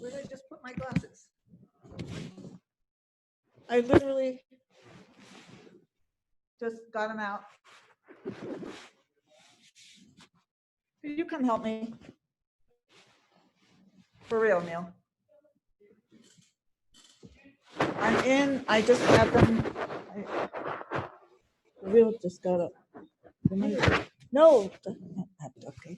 Where did I just put my glasses? I literally just got them out. Could you come help me? For real, Neil. I'm in, I just have them. For real, just got up. No, okay.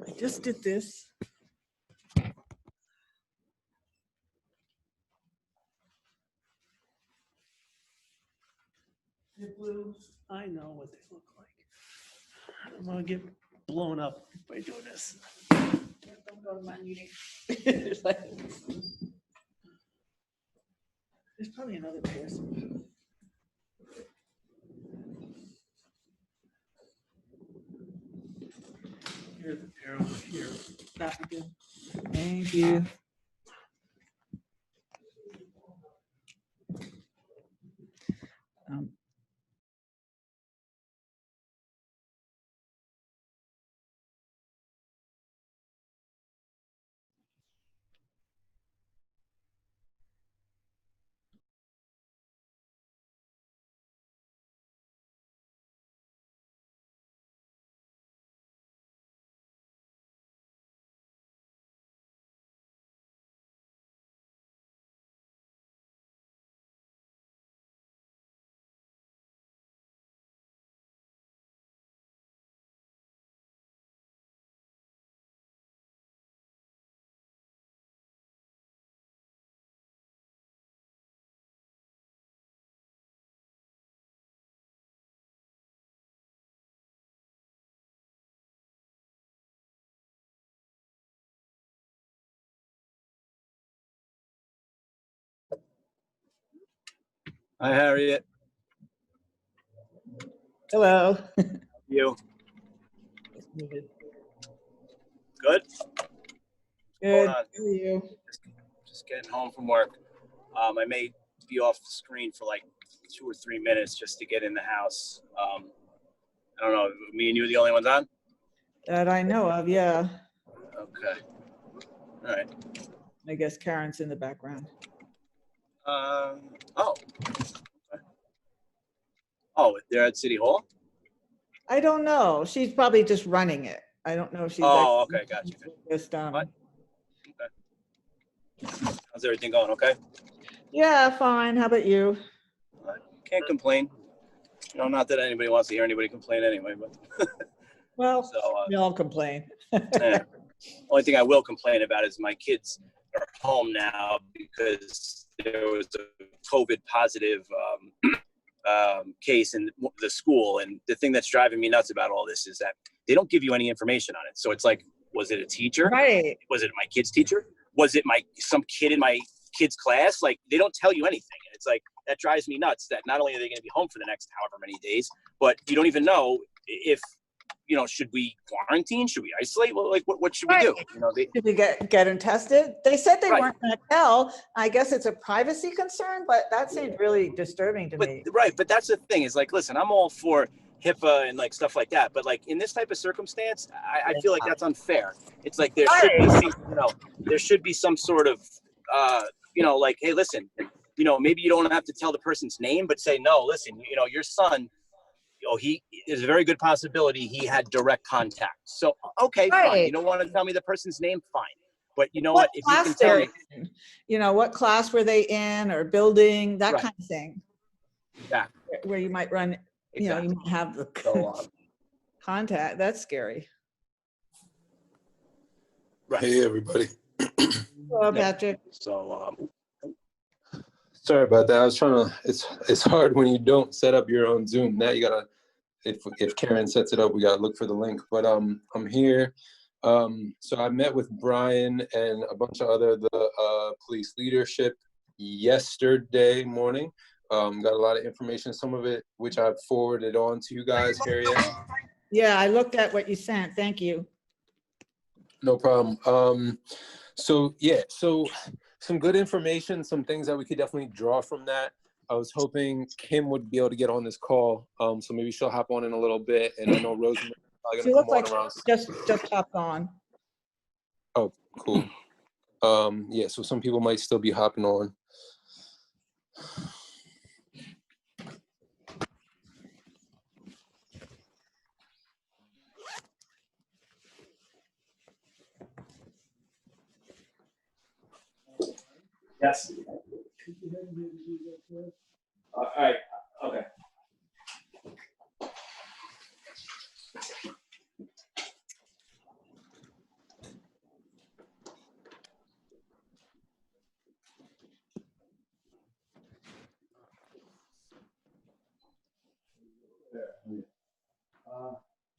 I just did this. The blue. I know what they look like. I'm gonna get blown up by doing this. Don't go to my meeting. There's probably another person. Here's the pair over here. That'd be good. Thank you. Hi, Harriet. Hello. You Good. good? Good. on? How are you? Just getting home from work. I may be off the screen for like 2 or 3 minutes just to get in the house. I don't know. Me and you are the only ones on? That I know of, yeah. Okay. All right. I guess Karen's in the background. Oh. Okay. Oh, they're at City Hall? I don't know. She's probably just running it. I don't know if she's. Oh, actually okay. Gotcha. Just, What? Okay. How's everything going? Okay? Yeah, fine. How about you? I can't complain. You know, not that anybody wants to hear anybody complain anyway, but Well, so, we all complain. yeah. Only thing I will complain about is my kids are home now because there was a COVID positive case in the school. And the thing that's driving me nuts about all this is that they don't give you any information on it. So it's like, was it a teacher? Right. Was it my kid's teacher? Was it some kid in my kid's class? Like, they don't tell you anything. And it's like, that drives me nuts that not only are they going to be home for the next however many days, but you don't even know if, you know, should we quarantine? Should we isolate? Well, like, what should we do? You know, Should we get them tested? They said they Right. weren't going to tell. I guess it's a privacy concern, but that seemed really disturbing to me. Right, but that's the thing is like, listen, I'm all for HIPAA and like stuff like that, but like in this type of circumstance, I feel like that's unfair. It's like there should be, you know, there should be some sort of, you know, like, hey, listen, you know, maybe you don't have to tell the person's name, but say, no, listen, you know, your son, you know, there's a very good possibility he had direct contact. So, okay, fine. You don't want to tell me the person's name, fine. But you know what? If you can tell me, you know, what class were they in or building, that kind of thing. Yeah. Where you might run, you know, you might have the contact. That's scary. Right. Hey, everybody. Hello, Patrick. So, Sorry about that. I was trying to, it's hard when you don't set up your own Zoom. Now you gotta, if Karen sets it up, we gotta look for the link. But I'm here. So I met with Brian and a bunch of the police leadership yesterday morning. Got a lot of information, some of it which I've forwarded on to you guys, Harriet. Yeah, I looked at what you sent. Thank you. No problem. So yeah, so some good information, some things that we could definitely draw from that. I was hoping Kim would be able to get on this call, so maybe she'll hop on in a little bit. And I know Rosemary probably She gonna looks come on like around. just hopped on. Oh, cool. Yeah, so some people might still be hopping on. Yes. All right. Okay.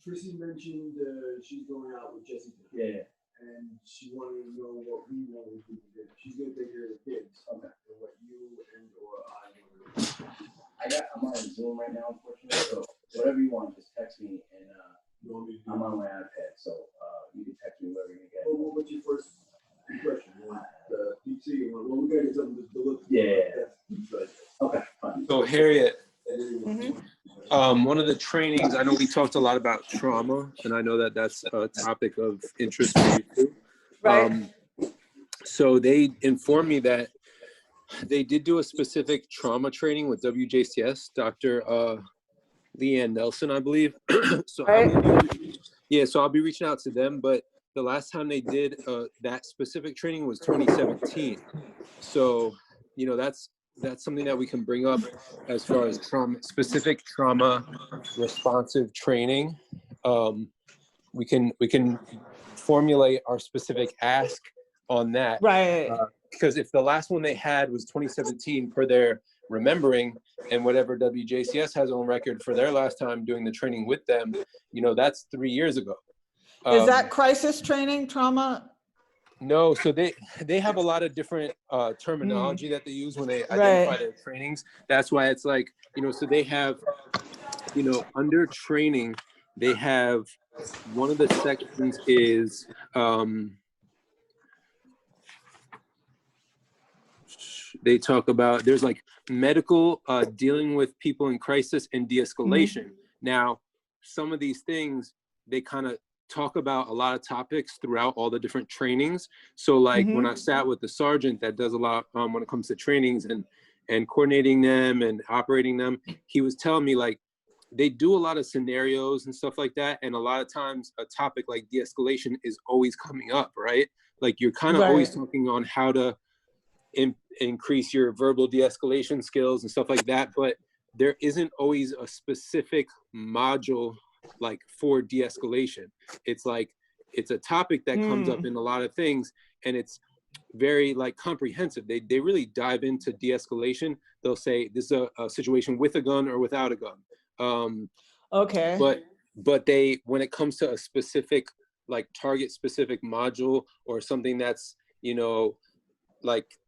Tracy mentioned she's going out with Jesse. Yeah. And she wanted to know what we wanted to do. She's gonna take care of the kids. Okay. And what you and or I want to do. I'm on Zoom right now, unfortunately. So whatever you want, just text me, and You want me to do? I'm on my iPad, so you can text me whatever you get. Well, what's your first impression? You want the PC? Well, we gotta get something to look. Yeah. Right. Okay. Fine. So Harriet, Mhm. one of the trainings, I know we talked a lot about trauma, and I know that that's a topic of interest for you too. Right. So they informed me that they did do a specific trauma training with WJCS, Dr. Leanne Nelson, I believe. So Right. so I'll be reaching out to them, but the last time they did that specific training was 2017. So, you know, that's something that we can bring up as far as specific trauma responsive training. We can formulate our specific ask on that. Right. Because if the last one they had was 2017 per their remembering, and whatever WJCS has on record for their last time doing the training with them, you know, that's 3 years ago. Is that crisis training, trauma? No, so they have a lot of different terminology that they use when they Right. identify their trainings. That's why it's like, you know, so they have, you know, under training, they have one of the sections is they talk about, there's like medical dealing with people in crisis and de-escalation. Now, some of these things, they kind of talk about a lot of topics throughout all the different trainings. So like when I sat with the sergeant that does a lot when it comes to trainings and coordinating them and operating them, he was telling me like they do a lot of scenarios and stuff like that. And a lot of times a topic like de-escalation is always coming up, right? Like you're kind of always talking on how to increase your verbal de-escalation skills and stuff like that. But there isn't always a specific module like for de-escalation. It's like, it's a topic that comes up in a lot of things, and it's very like comprehensive. They really dive into de-escalation. They'll say this is a situation with a gun or without a gun. Okay. But they, when it comes to a specific like target specific module or something that's, you know, like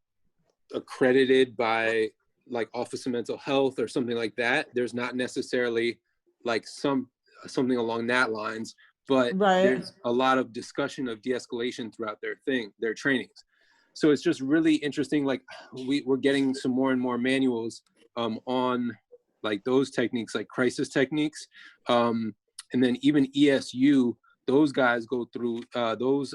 accredited by like Office of Mental Health or something like that, there's not necessarily like something along that lines, but there's a lot of discussion of de-escalation throughout their trainings. So it's just really interesting. Like we're getting some more and more manuals on like those techniques, like crisis techniques. And then even ESU, those guys go through, those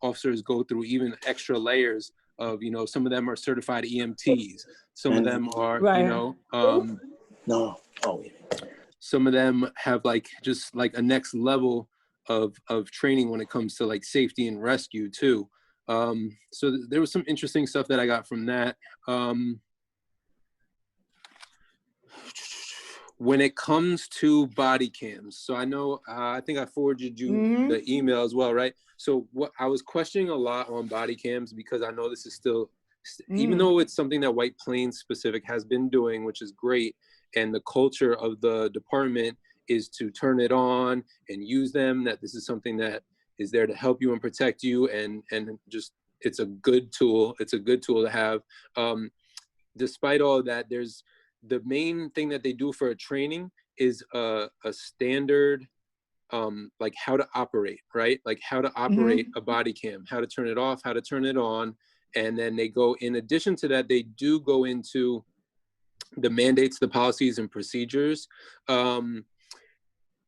officers go through even extra layers of, you know, some of them are certified EMTs. Some of them are, you know, some of them have like just like a next level of training when it comes to like safety and rescue too. So there was some interesting stuff that I got from that. When it comes to body cams, so I know, I think I forwarded you the email as well, right? So what I was questioning a lot on body cams, because I know this is still, even though it's something that White Plains specific has been doing, which is great, and the culture of the department is to turn it on and use them, that this is something that is there to help you and protect you, and just, it's a good tool. It's a good tool to have. Despite all of that, there's, the main thing that they do for a training is a standard, like how to operate, right? Like how to operate a body cam, how to turn it off, how to turn it on. And then they go, in addition to that, they do go into the mandates, the policies and procedures.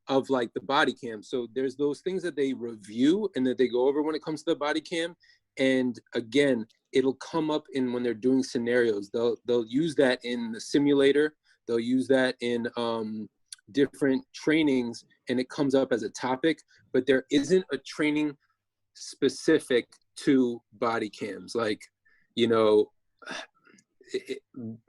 of like the body cam. So there's those things that they review and that they go over when it comes to the body cam. And again, it'll come up in when they're doing scenarios. They'll use that in the simulator. They'll use that in different trainings, and it comes up as a topic, but there isn't a training specific to body cams. Like, you know,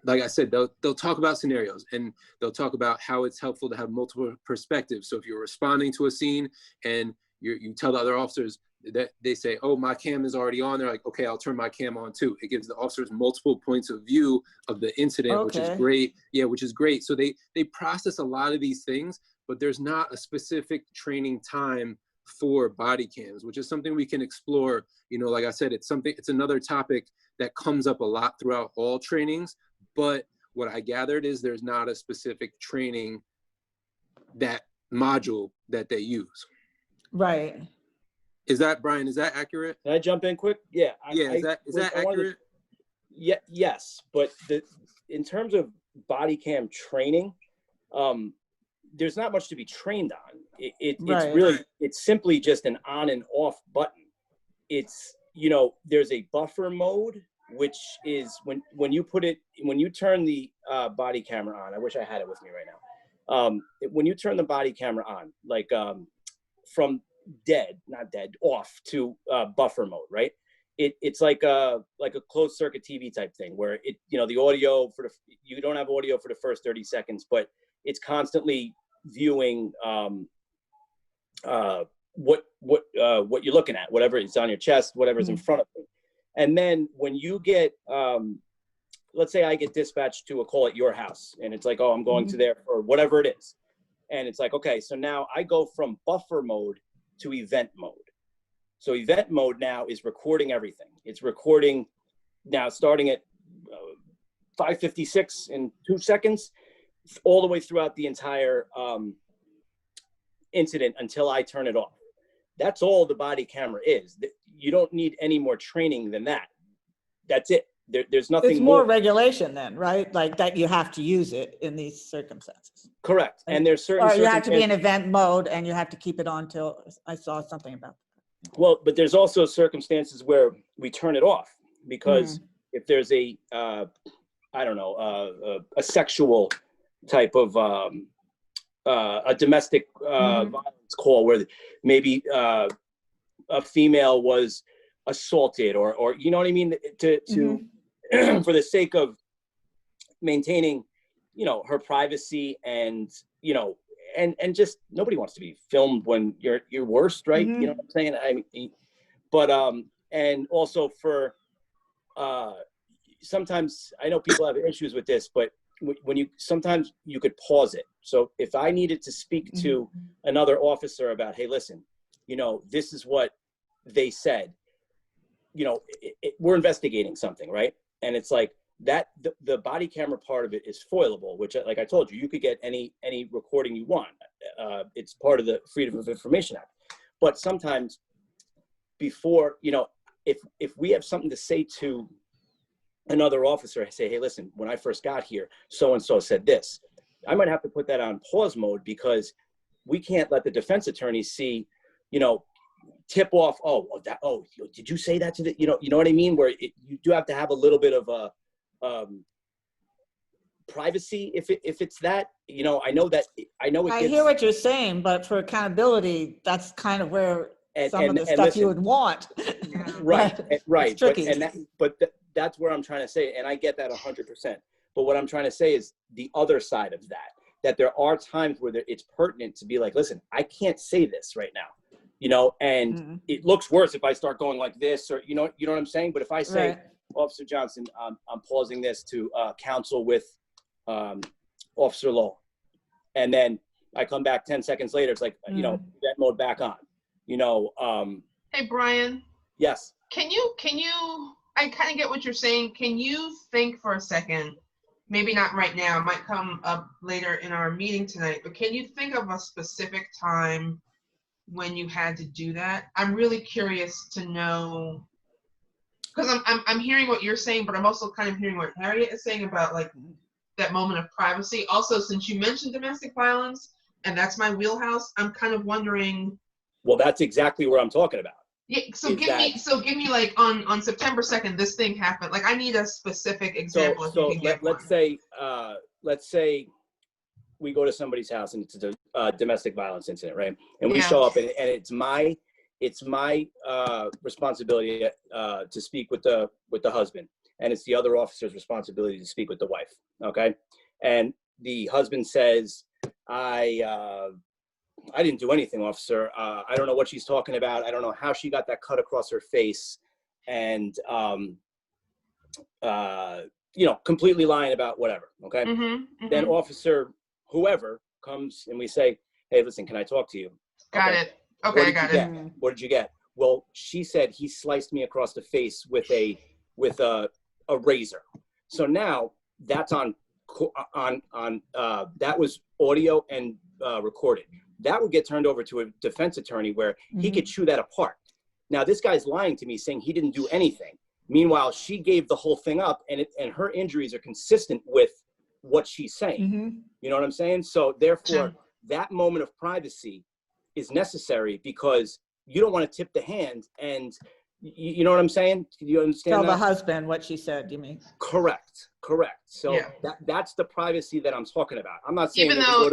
like I said, they'll talk about scenarios, and they'll talk about how it's helpful to have multiple perspectives. So if you're responding to a scene and you tell the other officers that they say, oh, my cam is already on, they're like, okay, I'll turn my cam on too. It gives the officers multiple points of view of the incident, which is great. Yeah, which is great. So they process a lot of these things, but there's not a specific training time for body cams, which is something we can explore. You know, like I said, it's another topic that comes up a lot throughout all trainings. But what I gathered is there's not a specific training that module that they use. Right. Is that, Brian, is that accurate? Can I jump in quick? Yeah. Is that accurate? Yeah, yes. But in terms of body cam training, there's not much to be trained on. It's simply just an on and off button. It's, you know, there's a buffer mode, which is when you turn the body camera on. I wish I had it with me right now. When you turn the body camera on, like from off to buffer mode, right? It's like a closed circuit TV type thing where the audio you don't have audio for the first 30 seconds, but it's constantly viewing what you're looking at, whatever is on your chest, whatever's in front of you. And then when you get, let's say I get dispatched to a call at your house, and it's like, oh, I'm going to there for whatever it is. And it's like, okay, so now I go from buffer mode to event mode. So event mode now is recording everything. It's recording now starting at 5:56 in 2 seconds, all the way throughout the entire incident until I turn it off. That's all the body camera is. You don't need any more training than that. That's it. There's nothing It's more regulation then, right? Like that you have to use it in these circumstances. Correct. And there's certain Or you have to be in event mode and you have to keep it on till I saw something about that. Well, but there's also circumstances where we turn it off because if there's a sexual type of a domestic violence call where maybe a female was assaulted or you know what I mean, to for the sake of maintaining, her privacy and, and just nobody wants to be filmed when you're worst, right? You know what I'm saying? I mean, but and also for sometimes I know people have issues with this, but when sometimes you could pause it. So if I needed to speak to another officer about, hey, listen, this is what they said, we're investigating something, right? And it's like that, the body camera part of it is foilable, which, like I told you, you could get any recording you want. It's part of the Freedom of Information Act. But sometimes before, if we have something to say to another officer, I say, hey, listen, when I first got here, so-and-so said this. I might have to put that on pause mode because we can't let the defense attorney see, tip off, did you say that to the, you know what I mean? Where you do have to have a little bit of a privacy if it's that, I know I hear what you're saying, but for accountability, that's kind of where some of the stuff you would want. Right. It's tricky. But that's where I'm trying to say, and I get that 100%. But what I'm trying to say is the other side of that there are times where it's pertinent to be like, listen, I can't say this right now, and it looks worse if I start going like this, or, you know what I'm saying? But if I say, Officer Johnson, I'm pausing this to counsel with Officer Lowell, and then I come back 10 seconds later, it's like, event mode back on, Hey, Brian. Yes. Can you, I kind of get what you're saying. Can you think for a second, maybe not right now, it might come up later in our meeting tonight, but can you think of a specific time when you had to do that? I'm really curious to know, because I'm hearing what you're saying, but I'm also kind of hearing what Harriet is saying about like that moment of privacy. Also, since you mentioned domestic violence, and that's my wheelhouse, I'm kind of wondering. Well, that's exactly where I'm talking about. Yeah, so Is give me like on September 2nd, this thing happened. Like, I need a specific example. So if you can give let's say we go to somebody's house and it's a domestic violence incident, right? And we Yeah. show up and it's my responsibility to speak with the husband, and it's the other officer's responsibility to speak with the wife. Okay, and the husband says, I didn't do anything, officer. I don't know what she's talking about. I don't know how she got that cut across her face, and completely lying about whatever. Okay. Then officer whoever comes and we say, hey, listen, can I talk to you? Got Okay. it. Okay, I got it. What did you get? Well, she said he sliced me across the face with a razor. So now that's on that was audio and recorded. That would get turned over to a defense attorney where he could chew that apart. Now this guy's lying to me saying he didn't do anything. Meanwhile, she gave the whole thing up, and her injuries are consistent with what she's saying. You know what I'm saying? So therefore, that moment of privacy is necessary because you don't want to tip the hand, and you know what I'm saying? Do you understand? Tell that? the husband what she said, you mean? Correct. So Yeah. that's the privacy that I'm talking about. I'm not saying Even that though,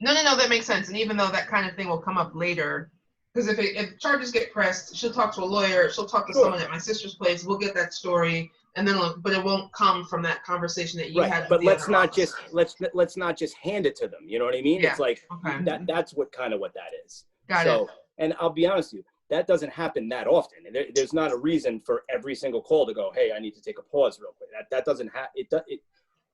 no, that makes sense. And even though that kind of thing will come up later, because if charges get pressed, she'll talk to a lawyer, she'll talk to someone at my sister's place, we'll get that story, and then but it won't come from that conversation that you had. But let's not just hand it to them. You know what I mean? Yeah. It's like Okay. that's what that is. Got it. And I'll be honest with you, that doesn't happen that often. And there's not a reason for every single call to go, hey, I need to take a pause real quick. That doesn't happen.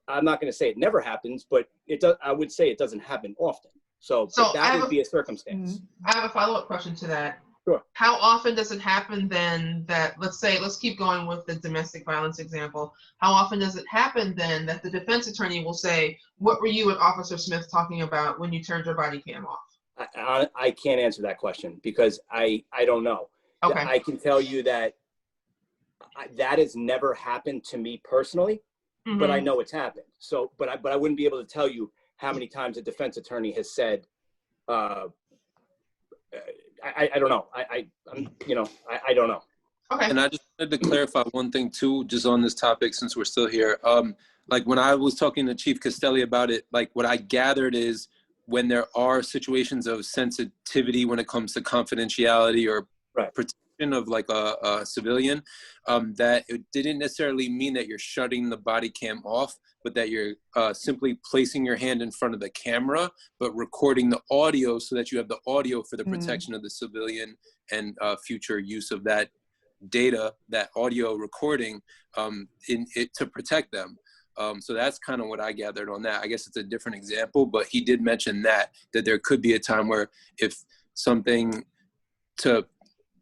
I'm not going to say it never happens, but it does. I would say it doesn't happen often. So that would be a circumstance. I have a follow-up question to that. Sure. How often does it happen then that, let's keep going with the domestic violence example. How often does it happen then that the defense attorney will say, what were you and Officer Smith talking about when you turned your body cam off? I can't answer that question because I don't know. Okay. I can tell you that that has never happened to me personally, but I know it's happened. So, but I wouldn't be able to tell you how many times a defense attorney has said, I don't know. I don't know. Okay. And I just wanted to clarify one thing too, just on this topic, since we're still here. Like when I was talking to Chief Castelli about it, like what I gathered is when there are situations of sensitivity when it comes to confidentiality or protection of like a civilian, that it didn't necessarily mean that you're shutting the body cam off, but that you're simply placing your hand in front of the camera, but recording the audio so that you have the audio for the protection of the civilian and future use of that data, that audio recording, to protect them. So that's kind of what I gathered on that. I guess it's a different example, but he did mention that there could be a time where if something to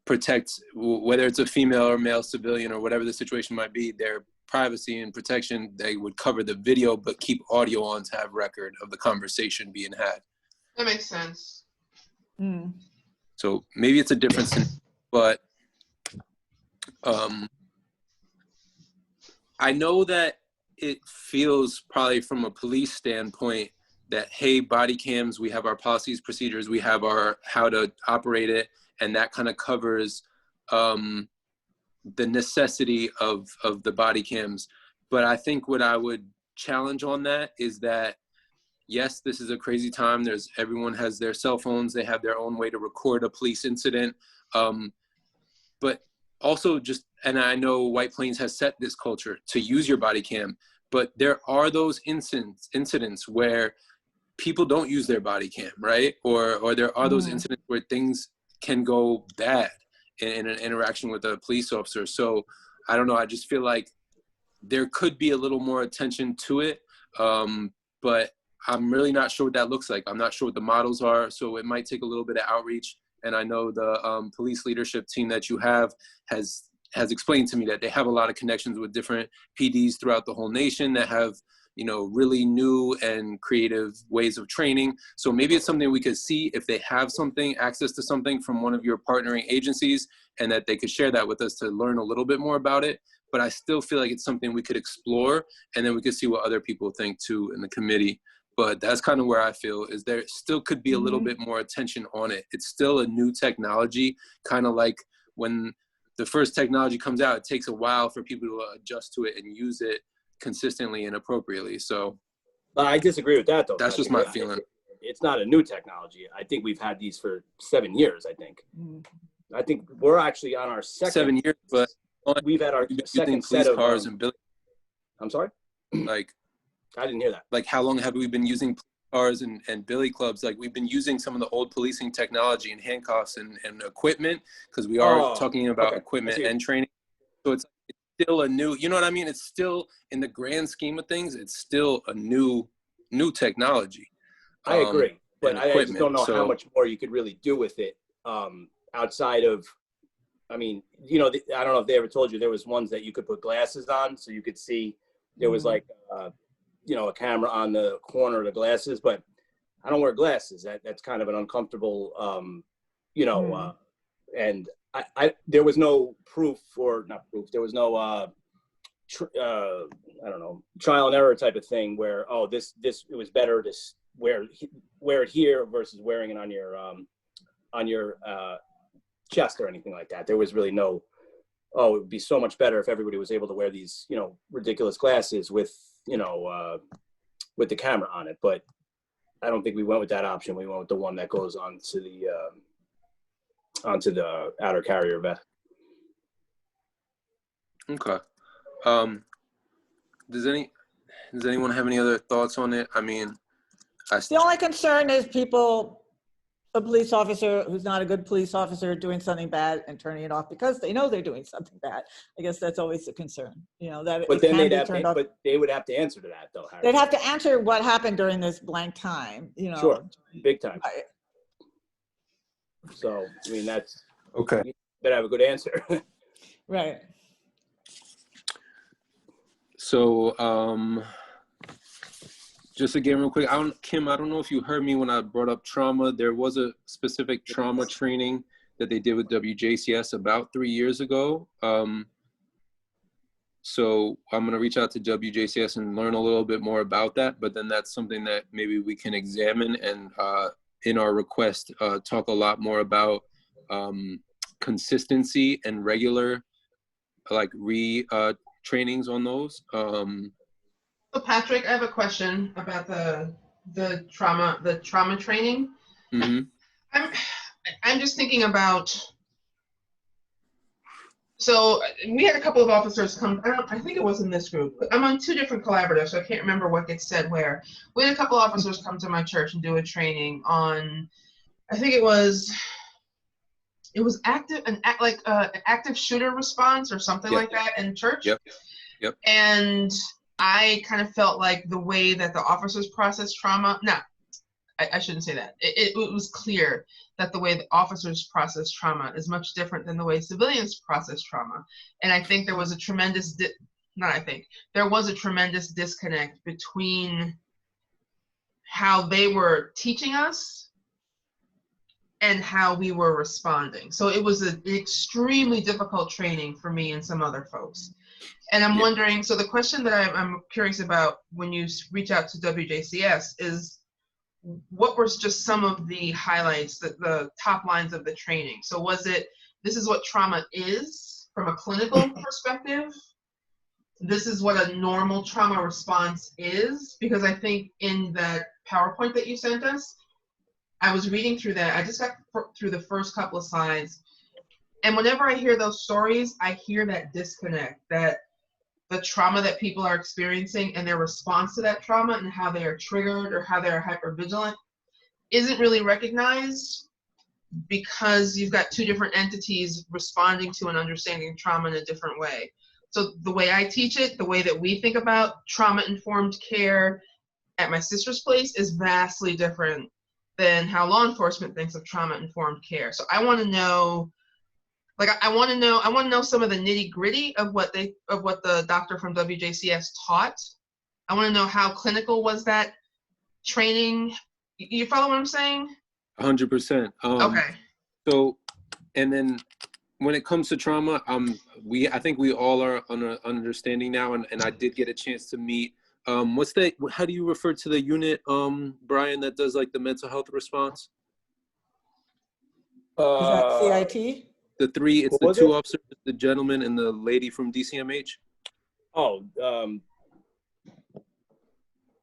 protect, whether it's a female or male civilian or whatever the situation might be, their privacy and protection, they would cover the video, but keep audio on to have record of the conversation being had. That makes sense. So maybe it's a difference, but I know that it feels probably from a police standpoint that, hey, body cams, we have our policies, procedures, we have our how to operate it, and that kind of covers the necessity of the body cams. But I think what I would challenge on that is that, yes, this is a crazy time. Everyone has their cell phones. They have their own way to record a police incident. But also and I know White Plains has set this culture to use your body cam, but there are those incidents where people don't use their body cam, right? Or there are those incidents where things can go bad in an interaction with a police officer. So I don't know, I just feel like there could be a little more attention to it, but I'm really not sure what that looks like. I'm not sure what the models are, so it might take a little bit of outreach. And I know the police leadership team that you have has explained to me that they have a lot of connections with different PDs throughout the whole nation that have, really new and creative ways of training. So maybe it's something we could see if they have access to something from one of your partnering agencies, and that they could share that with us to learn a little bit more about it. But I still feel like it's something we could explore, and then we could see what other people think too in the committee. but that's kind of where I feel is there still could be a little bit more attention on it. It's still a new technology, kind of like when the first technology comes out, it takes a while for people to adjust to it and use it consistently and appropriately. So I disagree with that, though. that's just my feeling. It's not a new technology. I think we've had these for 7 years, I think. Mm. I think we're actually on our second. 7 years, but we've had our second set of cars and billy. I'm sorry? Like, I didn't hear that. Like, how long have we been using cars and billy clubs? Like, we've been using some of the old policing technology and handcuffs and equipment, because we are talking about equipment and training. So it's still a new, you know what I mean? It's still, in the grand scheme of things, it's still a new technology. I agree, but I just don't know how much more you could really do with it outside of, I mean, you know, I don't know if they ever told you, there was ones that you could put glasses on so you could see. There was like, you know, a camera on the corner of the glasses, but I don't wear glasses. That's kind of an uncomfortable, you know, and there was no proof, or not proof, there was no, I don't know, trial and error type of thing where, oh, it was better to wear it here versus wearing it on your chest or anything like that. There was really no, oh, it would be so much better if everybody was able to wear these, you know, ridiculous glasses with, you know, with the camera on it. But I don't think we went with that option. We went with the one that goes onto the outer carrier vest. Okay. Does anyone have any other thoughts on it? I mean, The only concern is a police officer who's not a good police officer doing something bad and turning it off because they know they're doing something bad. I guess that's always the concern, you know, that But it then can be turned off. but they would have to answer to that, though, Harry. They'd have to answer what happened during this blank time, you know. Sure, big time. Right. So, I mean, that's okay. You better have a good answer. Right. So, just again, real quick, Kim, I don't know if you heard me when I brought up trauma. There was a specific trauma training that they did with WJCS about 3 years ago. So I'm going to reach out to WJCS and learn a little bit more about that. But then that's something that maybe we can examine and in our request, talk a lot more about consistency and regular, like trainings on those. So Patrick, I have a question about the trauma training. Mm-hmm. I'm just thinking about. So we had a couple of officers come. I think it was in this group. I'm on 2 different collaboratives, so I can't remember what gets said where. We had a couple of officers come to my church and do a training on. I think it was an active shooter response or something like that in church. Yep. And I kind of felt like the way that the officers process trauma. No, I shouldn't say that. It was clear that the way the officers process trauma is much different than the way civilians process trauma. And I think there was a tremendous, there was a tremendous disconnect between how they were teaching us and how we were responding. So it was an extremely difficult training for me and some other folks. And I'm wondering, so the question that I'm curious about when you reach out to WJCS is, what were just some of the highlights, the top lines of the training? So was it, this is what trauma is from a clinical perspective? This is what a normal trauma response is? Because I think in that PowerPoint that you sent us, I was reading through that. I just got through the first couple of slides. And whenever I hear those stories, I hear that disconnect, that the trauma that people are experiencing and their response to that trauma and how they are triggered or how they're hypervigilant isn't really recognized because you've got 2 different entities responding to and understanding trauma in a different way. So the way I teach it, the way that we think about trauma-informed care at my sister's place is vastly different than how law enforcement thinks of trauma-informed care. So I want to know, I want to know some of the nitty gritty of what the doctor from WJCS taught. I want to know how clinical was that training. You follow what I'm saying? 100%. Okay. So, and then when it comes to trauma, I think we all are on an understanding now, and I did get a chance to meet How do you refer to the unit, Brian, that does like the mental health response? Is that CIT? The three, it's What the was two it? officers, the gentleman and the lady from DCMH. Oh, the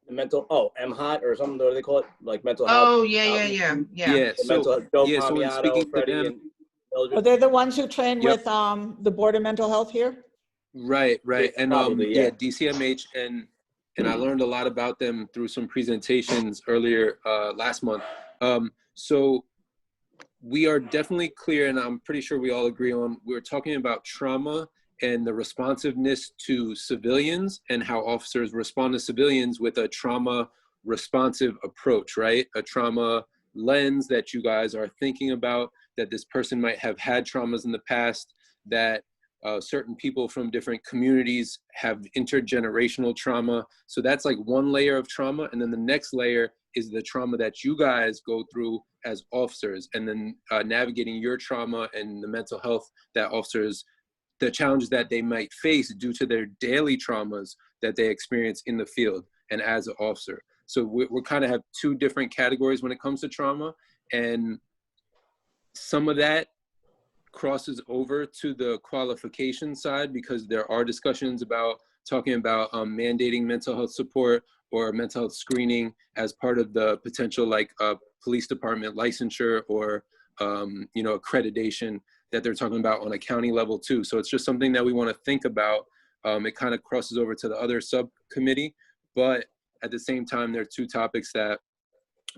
mental, MHOT or something, what do they call it? Like mental health. Oh, yeah. Yeah, The mental so, health, Joe yeah, so in Palmiato, speaking to Freddie, them, and Oh, Mildred. they're the ones who train Yep. with the Board of Mental Health here? right, Yeah, and probably, yeah, yeah. DCMH, and I learned a lot about them through some presentations earlier last month. So we are definitely clear, and I'm pretty sure we all agree on, we're talking about trauma and the responsiveness to civilians and how officers respond to civilians with a trauma responsive approach, right? A trauma lens that you guys are thinking about, that this person might have had traumas in the past, that certain people from different communities have intergenerational trauma. So that's like one layer of trauma. And then the next layer is the trauma that you guys go through as officers, and then navigating your trauma and the mental health that officers, the challenges that they might face due to their daily traumas that they experience in the field and as an officer. So we're kind of have two different categories when it comes to trauma, and some of that crosses over to the qualification side, because there are discussions about talking about mandating mental health support or mental health screening as part of the potential, like police department licensure or accreditation that they're talking about on a county level too. So it's just something that we want to think about. It kind of crosses over to the other subcommittee, but at the same time, there are two topics that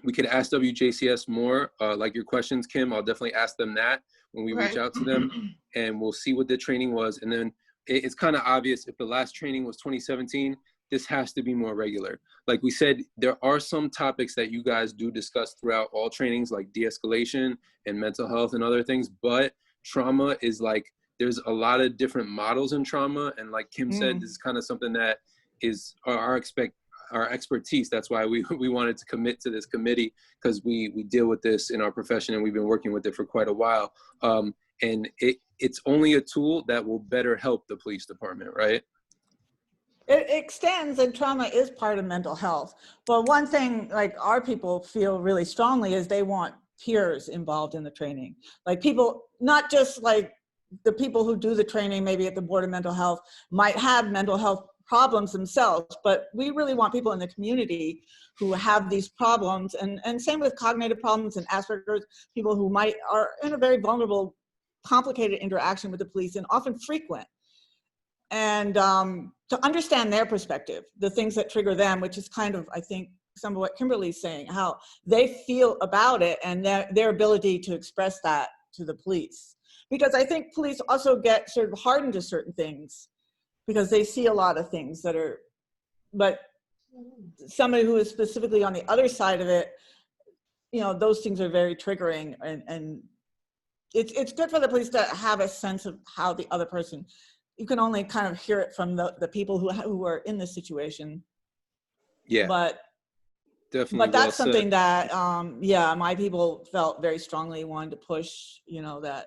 we could ask WJCS more, like your questions, Kim. I'll definitely ask them that when we reach out to them, and we'll see what the training was. And then it's kind of obvious, if the last training was 2017, this has to be more regular. Like we said, there are some topics that you guys do discuss throughout all trainings, like de-escalation and mental health and other things, but trauma is like, there's a lot of different models in trauma. And like Kim said, this is kind of something that is our expertise. That's why we wanted to commit to this committee, because we deal with this in our profession and we've been working with it for quite a while. And it's only a tool that will better help the police department, right? It extends, and trauma is part of mental health. But one thing like our people feel really strongly is they want peers involved in the training. Like people, not just like the people who do the training, maybe at the Board of Mental Health, might have mental health problems themselves, but we really want people in the community who have these problems, and same with cognitive problems and Asperger's, people who are in a very vulnerable, complicated interaction with the police, and often frequent. And to understand their perspective, the things that trigger them, which is kind of, I think, some of what Kimberly's saying, how they feel about it and their ability to express that to the police. Because I think police also get sort of hardened to certain things because they see a lot of things that are, but somebody who is specifically on the other side of it, those things are very triggering, and it's good for the police to have a sense of how the other person, you can only kind of hear it from the people who are in the situation. Yeah, but definitely. But that's something that, my people felt very strongly, wanted to push, that,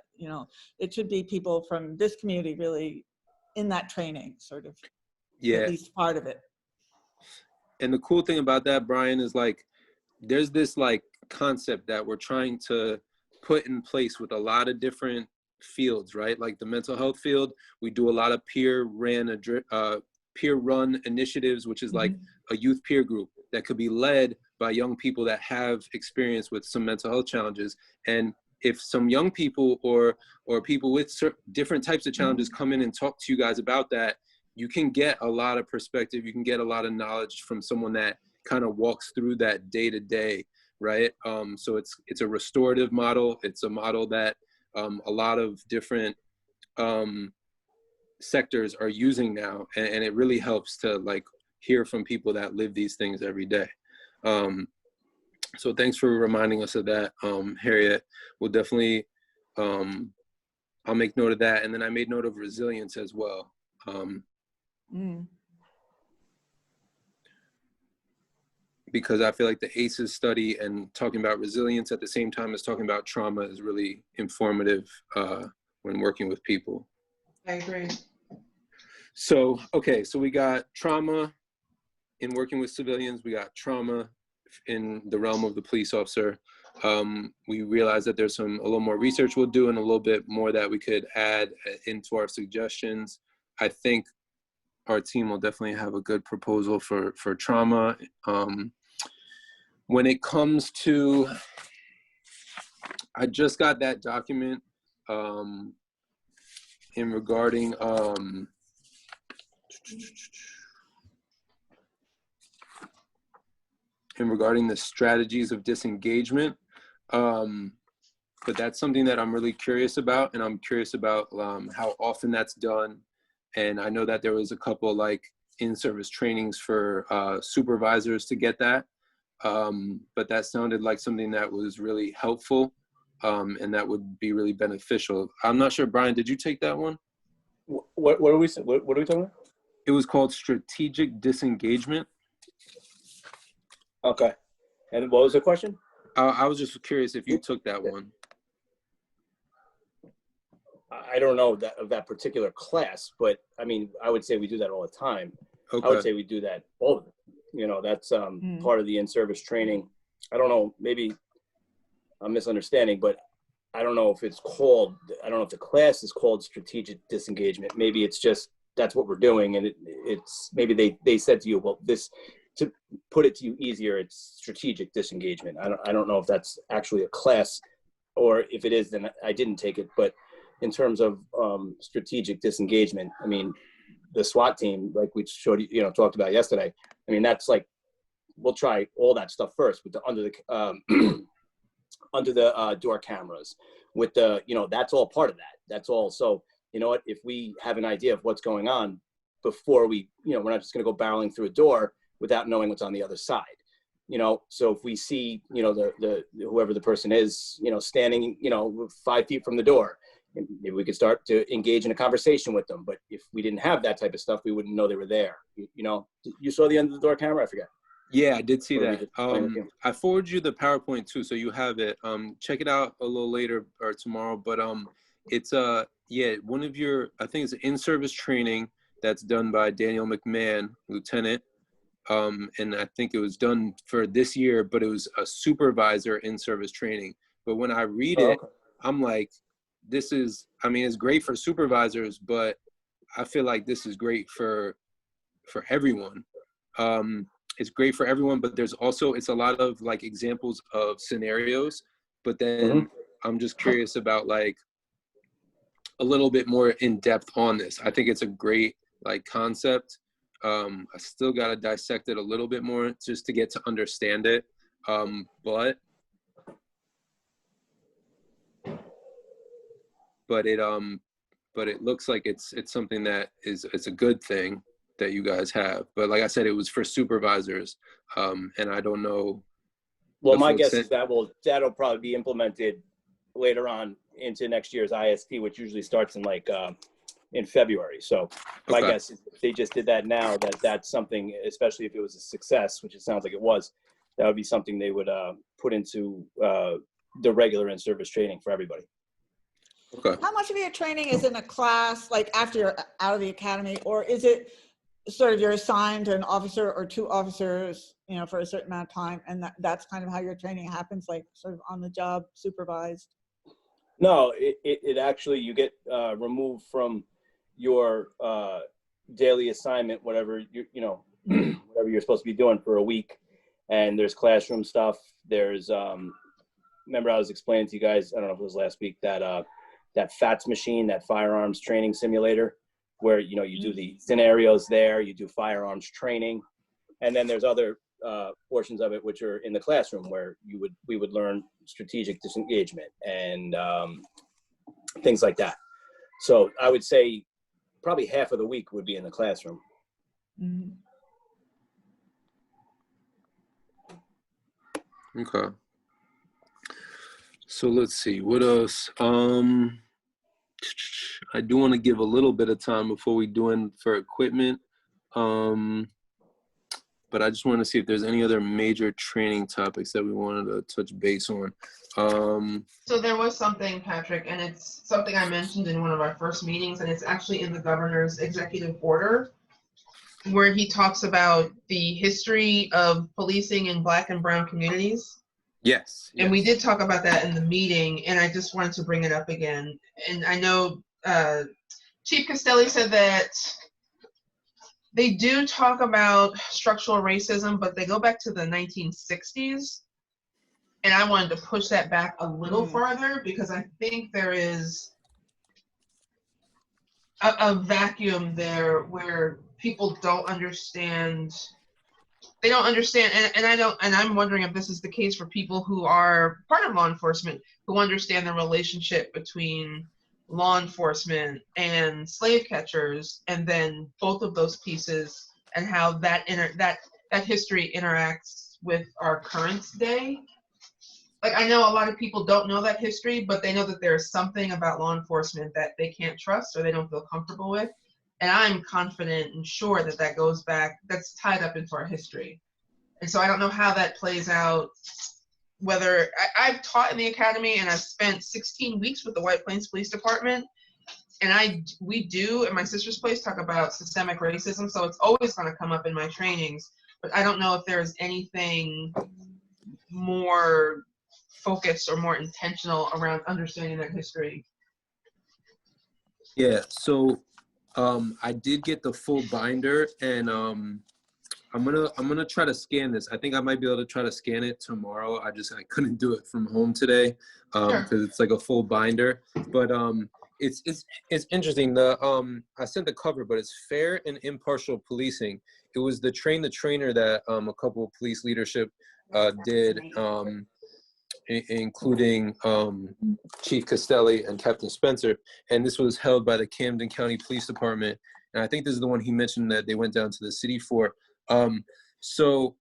it should be people from this community really in that training, sort of, at least part of it. And the cool thing about that, Brian, is like, there's this like concept that we're trying to put in place with a lot of different fields, right? Like the mental health field, we do a lot of peer-run initiatives, which is like a youth peer group that could be led by young people that have experience with some mental health challenges. And if some young people or people with different types of challenges come in and talk to you guys about that, you can get a lot of perspective, you can get a lot of knowledge from someone that kind of walks through that day to day, right? So it's a restorative model. It's a model that a lot of different sectors are using now, and it really helps to like hear from people that live these things every day. So thanks for reminding us of that, Harriet. We'll definitely, I'll make note of that. And then I made note of resilience as well. Because I feel like the ACEs study and talking about resilience at the same time as talking about trauma is really informative when working with people. I agree. So, okay, so we got trauma, in working with civilians, we got trauma in the realm of the police officer. We realized that there's a little more research we'll do and a little bit more that we could add into our suggestions. I think our team will definitely have a good proposal for trauma. When it comes to, I just got that document in regarding the strategies of disengagement. But that's something that I'm really curious about, and I'm curious about how often that's done. And I know that there was a couple like in-service trainings for supervisors to get that, but that sounded like something that was really helpful and that would be really beneficial. I'm not sure, Brian, did you take that one? What are we talking about? It was called strategic disengagement. Okay. And what was the question? I was just curious if you took that one. I don't know of that particular class, but I mean, I would say we do that all the time. Okay. I would say we do that all of it. You know, that's part of the in-service training. I don't know, maybe I'm misunderstanding, but I don't know if it's called, I don't know if the class is called strategic disengagement. Maybe it's just, that's what we're doing. And it's maybe they said to you, well, this, to put it to you easier, it's strategic disengagement. I don't know if that's actually a class, or if it is, then I didn't take it. But in terms of strategic disengagement, I mean, the SWAT team, like we showed you, talked about yesterday. I mean, that's like, we'll try all that stuff first with the under the door cameras, with the, that's all part of that. That's all. So, you know what, if we have an idea of what's going on before we, we're not just going to go barreling through a door without knowing what's on the other side. So if we see, the whoever the person is, standing, 5 feet from the door, maybe we could start to engage in a conversation with them. But if we didn't have that type of stuff, we wouldn't know they were there. You saw the end of the door camera? I forget. Yeah, I did see that. I forwarded you the PowerPoint too, so you have it. Check it out a little later or tomorrow. But it's one of your, I think it's an in-service training that's done by Daniel McMahon, Lieutenant. And I think it was done for this year, but it was a supervisor in-service training. But when I read it, I'm like, this is, I mean, it's great for supervisors, but I feel like this is great for everyone. It's great for everyone, but there's also, it's a lot of like examples of scenarios, but then I'm just curious about like a little bit more in depth on this. I think it's a great like concept. I still got to dissect it a little bit more just to get to understand it. But it looks like it's something that it's a good thing that you guys have. But like I said, it was for supervisors. And I don't know. Well, my guess is that'll probably be implemented later on into next year's IST, which usually starts in like, in February. So my guess is if they just did that now, that's something, especially if it was a success, which it sounds like it was, that would be something they would put into the regular in-service training for everybody. Okay. How much of your training is in a class, like after you're out of the academy, or is it sort of you're assigned to an officer or two officers, for a certain amount of time, and that's kind of how your training happens, like sort of on the job, supervised? No, it actually, you get removed from your daily assignment, whatever whatever you're supposed to be doing for a week, and there's classroom stuff. There's remember I was explaining to you guys, I don't know if it was last week, that FATS machine, that firearms training simulator, where you do the scenarios there, you do firearms training, and then there's other portions of it which are in the classroom where we would learn strategic disengagement and things like that. So I would say probably half of the week would be in the classroom. Mm-hmm. Okay. So let's see, what else? I do want to give a little bit of time before we do in for equipment. But I just want to see if there's any other major training topics that we wanted to touch base on. So there was something, Patrick, and it's something I mentioned in one of our first meetings, and it's actually in the governor's executive order. where he talks about the history of policing in Black and brown communities. Yes. And we yes. did talk about that in the meeting, and I just wanted to bring it up again. And I know Chief Castelli said that they do talk about structural racism, but they go back to the 1960s. And I wanted to push that back a little farther because I think there is a vacuum there where people don't understand. They don't understand, and I don't, and I'm wondering if this is the case for people who are part of law enforcement, who understand the relationship between law enforcement and slave catchers, and then both of those pieces, and how that history interacts with our current day. Like, I know a lot of people don't know that history, but they know that there's something about law enforcement that they can't trust or they don't feel comfortable with. And I'm confident and sure that that goes back, that's tied up into our history. And so I don't know how that plays out, whether I've taught in the academy and I've spent 16 weeks with the White Plains Police Department. And we do, at my sister's place, talk about systemic racism. So it's always going to come up in my trainings. But I don't know if there's anything more focused or more intentional around understanding that history. Yeah, so I did get the full binder, and I'm gonna try to scan this. I think I might be able to try to scan it tomorrow. I couldn't do it from home today because it's like a full binder. But it's interesting. I sent the cover, but it's fair and impartial policing. It was the train the trainer that a couple of police leadership did. Including Chief Castelli and Captain Spencer, and this was held by the Camden County Police Department. And I think this is the one he mentioned that they went down to the city for. So,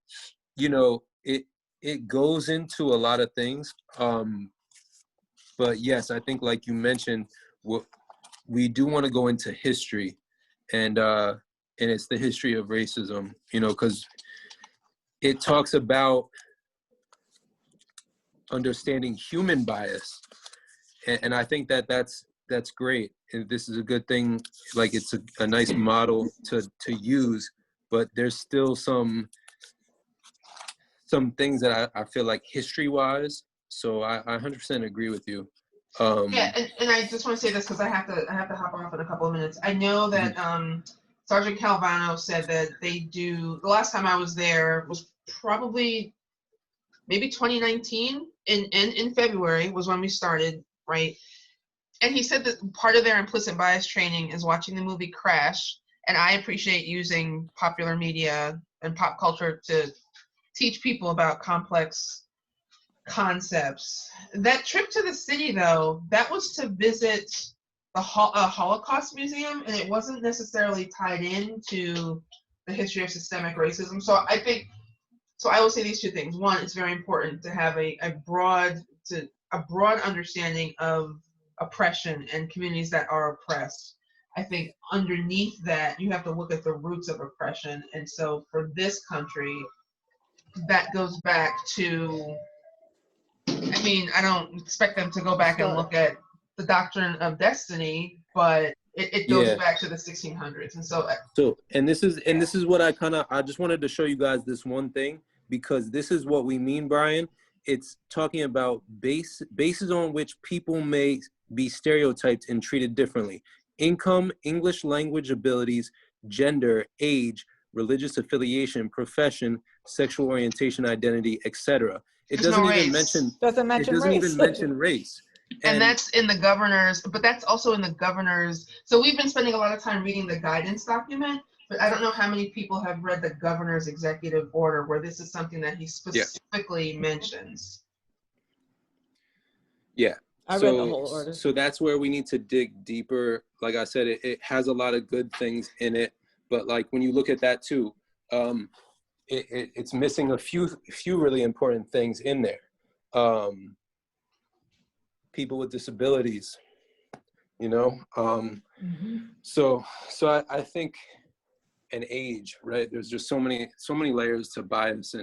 you know, it goes into a lot of things. But yes, I think like you mentioned, we do want to go into history, and it's the history of racism, you know, because it talks about understanding human bias, and I think that's great. And this is a good thing. Like, it's a nice model to use, but there's still some things that I feel like history wise. So I 100% agree with you. Yeah, and I just want to say this because I have to hop off in a couple of minutes. I know that Sergeant Calvano said that they do. The last time I was there was probably maybe 2019. In February was when we started, right? And he said that part of their implicit bias training is watching the movie Crash. And I appreciate using popular media and pop culture to teach people about complex concepts. That trip to the city, though, that was to visit a Holocaust museum, and it wasn't necessarily tied into the history of systemic racism. So I will say these two things. One, it's very important to have a broad understanding of oppression and communities that are oppressed. I think underneath that, you have to look at the roots of oppression. And so for this country, that goes back to, I mean, I don't expect them to go back and look at the doctrine of destiny, but it goes back to the 1600s. And so and this is what I just wanted to show you guys this one thing, because this is what we mean, Brian. It's talking about bases on which people may be stereotyped and treated differently: income, English language abilities, gender, age, religious affiliation, profession, sexual orientation, identity, etc. It doesn't even mention race. And that's in the governor's, but that's also in the governor's. So we've been spending a lot of time reading the guidance document, but I don't know how many people have read the governor's executive order where this is something that he specifically mentions. Yeah. I read the whole order. So that's where we need to dig deeper. Like I said, it has a lot of good things in it, but like when you look at that too, it's missing a few really important things in there. People with disabilities, you know. So I think, and age, right? There's just so many layers to bias,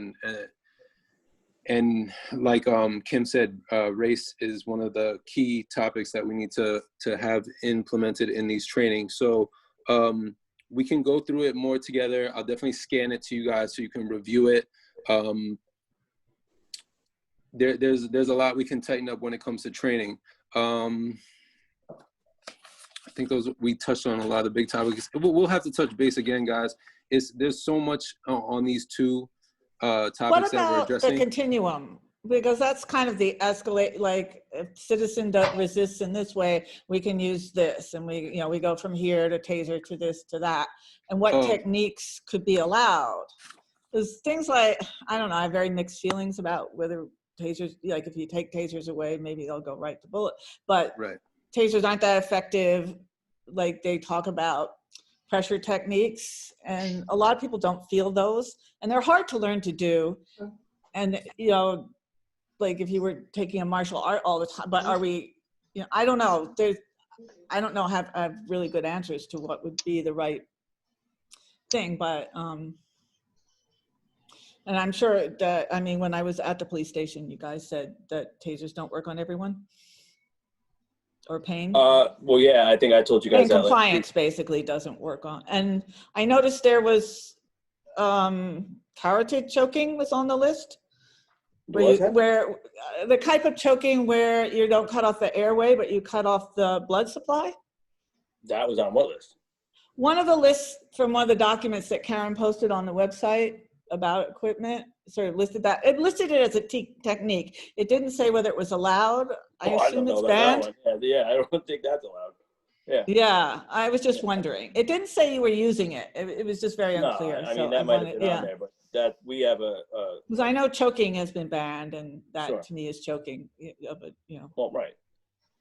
and like Kim said, race is one of the key topics that we need to have implemented in these trainings. So we can go through it more together. I'll definitely scan it to you guys so you can review it. There's a lot we can tighten up when it comes to training. I think we touched on a lot of big topics. We'll have to touch base again, guys. There's so much on these two topics What that we're about the addressing. continuum? Because that's kind of the escalate, like if citizen resists in this way, we can use this, and we go from here to taser to this to that, and what techniques could be allowed. There's things like, I don't know, I have very mixed feelings about whether tasers, like if you take tasers away, maybe they'll go right to bullet, but tasers aren't that effective. Like they talk about pressure techniques, and a lot of people don't feel those, and they're hard to learn to do. And like if you were taking a martial art all the time, but are we, I don't know. I don't know, have really good answers to what would be the right thing, but, and I'm sure that, I mean, when I was at the police station, you guys said that tasers don't work on everyone, or pain. Well, yeah, I think I told you guys Pain that. compliance basically doesn't work on, and I noticed there was carotid choking was on the list. Where the type of choking where you don't cut off the airway, but you cut off the blood supply. That was on what list? One of the lists from one of the documents that Karen posted on the website about equipment sort of listed that. It listed it as a technique. It didn't say whether it was allowed. I assume it's banned. Yeah, I don't think that's allowed. Yeah. Yeah, I was just wondering. It didn't say you were using it. It was just very unclear. No, I mean, that might have been on there, but that we have because I know choking has been banned, and that Sure. to me is choking. But Well, right.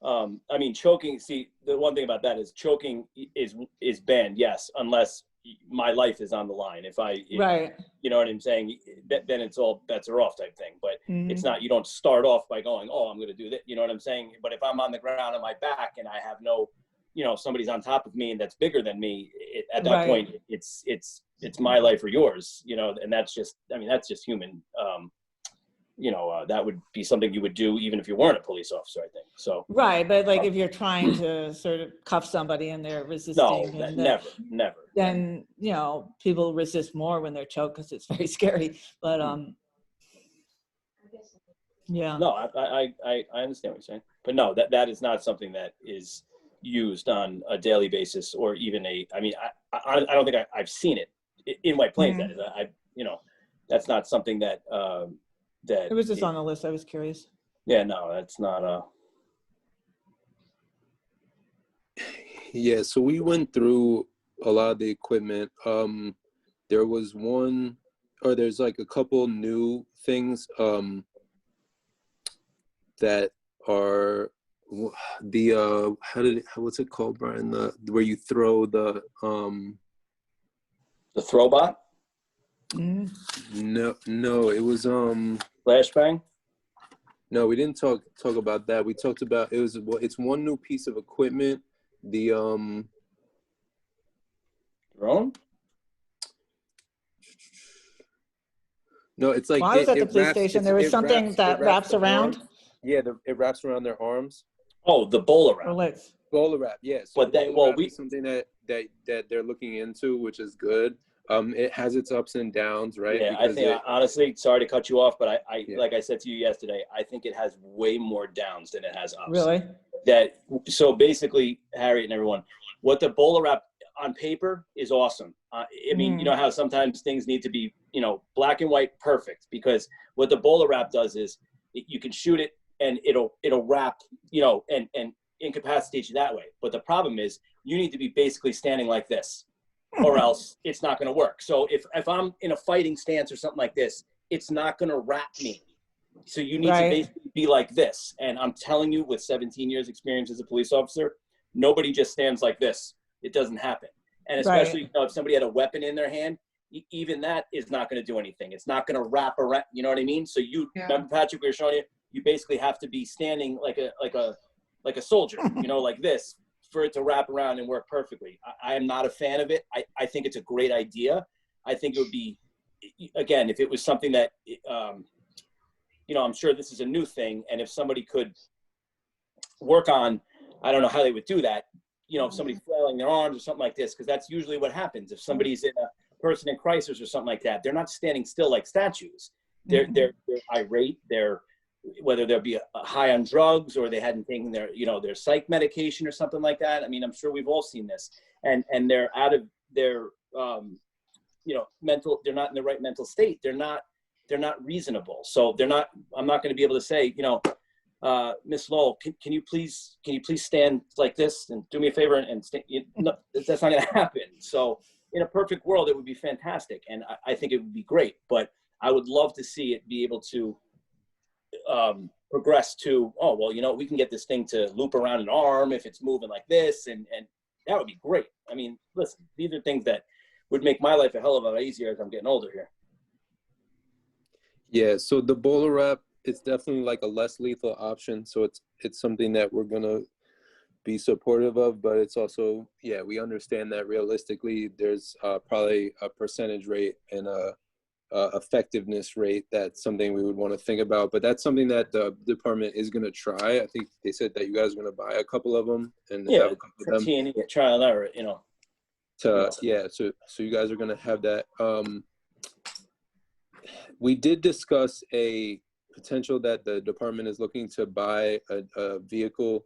I mean, choking. See, the one thing about that is choking is banned. Yes, unless my life is on the line. Right. You know what I'm saying? Then it's all bets are off type thing. But it's not. You don't start off by going, oh, I'm going to do that. You know what I'm saying? But if I'm on the ground on my back and I have no, somebody's on top of me and that's bigger than me, at that point, it's my life or yours. And that's just. I mean, that's just human. That would be something you would do even if you weren't a police officer, I think. So right, but like if you're trying to sort of cuff somebody and they're resisting, never. Then people resist more when they're choked because it's very scary. But yeah. No, I understand what you're saying, but no, that is not something that is used on a daily basis or even I mean, I don't think I've seen it in White Plains. That is, that's not something that. That it was just on the list. I was curious. Yeah, no, that's not Yeah, so we went through a lot of the equipment. There was there's like a couple new things that are what's it called, Brian? Where you throw the throwbot? No, it was flashbang. No, we didn't talk about that. We talked about it's one new piece of equipment. The drone. No, it's like I was at the police station. There was something that wraps around. Yeah, it wraps around their arms. Oh, the bowler wrap. Bowler wrap, yes. Yeah. So but something that they're looking into, which is good. It has its ups and downs, right? Yeah, I think honestly, sorry to cut you off, but I like I said to you yesterday, I think it has way more downs than it has ups. Really? So basically, Harriet and everyone, what the bowler wrap on paper is awesome. I mean, you know how sometimes things need to be, black and white, perfect, because what the bowler wrap does is you can shoot it and it'll wrap, and incapacitate you that way. But the problem is you need to be basically standing like this, or else it's not going to work. So if I'm in a fighting stance or something like this, it's not going to wrap me. So you need to basically be like this. And I'm telling you, with 17 years experience as a police officer, nobody just stands like this. It doesn't happen. And especially if somebody had a weapon in their hand, even that is not going to do anything. It's not going to wrap around. You know what I mean? So remember, Patrick, we were showing you basically have to be standing like a soldier, like this, for it to wrap around and work perfectly. I am not a fan of it. I think it's a great idea. I think it would be, again, if it was something that, I'm sure this is a new thing. And if somebody could work on, I don't know how they would do that, you know, somebody flailing their arms or something like this, because that's usually what happens. If somebody's in a person in crisis or something like that, they're not standing still like statues. They're irate. They're, whether they'll be high on drugs or they hadn't taken their, you know, their psych medication or something like that. I mean, I'm sure we've all seen this, and they're out of their, you know, mental, they're not in the right mental state. They're not reasonable. So they're not, I'm not going to be able to say, you know, Miss Lowell, can you please stand like this and do me a favor and stand, no, that's not going to happen. So in a perfect world, it would be fantastic. And I think it would be great, but I would love to see it be able to progress to, oh, well, you know, we can get this thing to loop around an arm if it's moving like this. And that would be great. I mean, listen, these are things that would make my life a hell of a lot easier as I'm getting older here. Yeah, so the bowler wrap, it's definitely like a less lethal option. So it's something that we're gonna be supportive of, but it's also, yeah, we understand that realistically there's probably a percentage rate and a effectiveness rate. That's something we would want to think about, but that's something that the department is going to try. I think they said that you guys are going to buy a couple of them and have a couple of them. T&E, trial and error, you know. Yeah, so you guys are going to have that. We did discuss a potential that the department is looking to buy a vehicle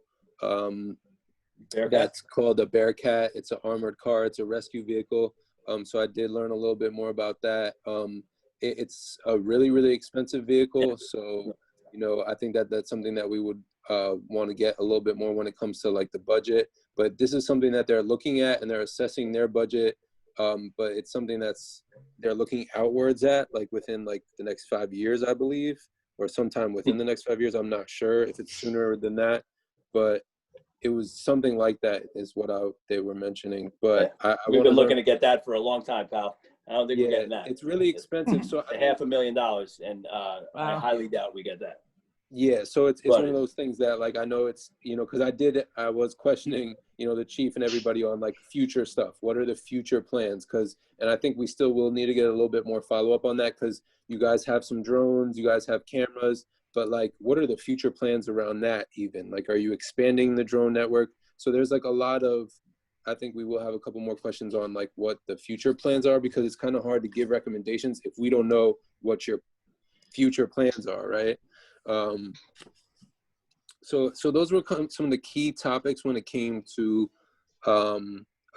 that's called a Bearcat. It's an armored car. It's a rescue vehicle. So I did learn a little bit more about that. It's a really, really expensive vehicle. So, you know, I think that that's something that we would want to get a little bit more when it comes to like the budget. But this is something that they're looking at and they're assessing their budget. But it's something they're looking outwards at, like within like the next 5 years, I believe, or sometime within the next 5 years. I'm not sure if it's sooner than that, but it was something like that is what they were mentioning. But we've been looking to get that for a long time, pal. I don't think we're getting that. It's really expensive. So $500,000, and I highly doubt we get that. Yeah, so it's one of those things that, like, I know it's, you know, because I was questioning, you know, the chief and everybody on like future stuff. What are the future plans? And I think we still will need to get a little bit more follow up on that, because you guys have some drones, you guys have cameras, but like, what are the future plans around that even? Like, are you expanding the drone network? So there's like a lot of, I think we will have a couple more questions on like what the future plans are, because it's kind of hard to give recommendations if we don't know what your future plans are, right? So those were some of the key topics when it came to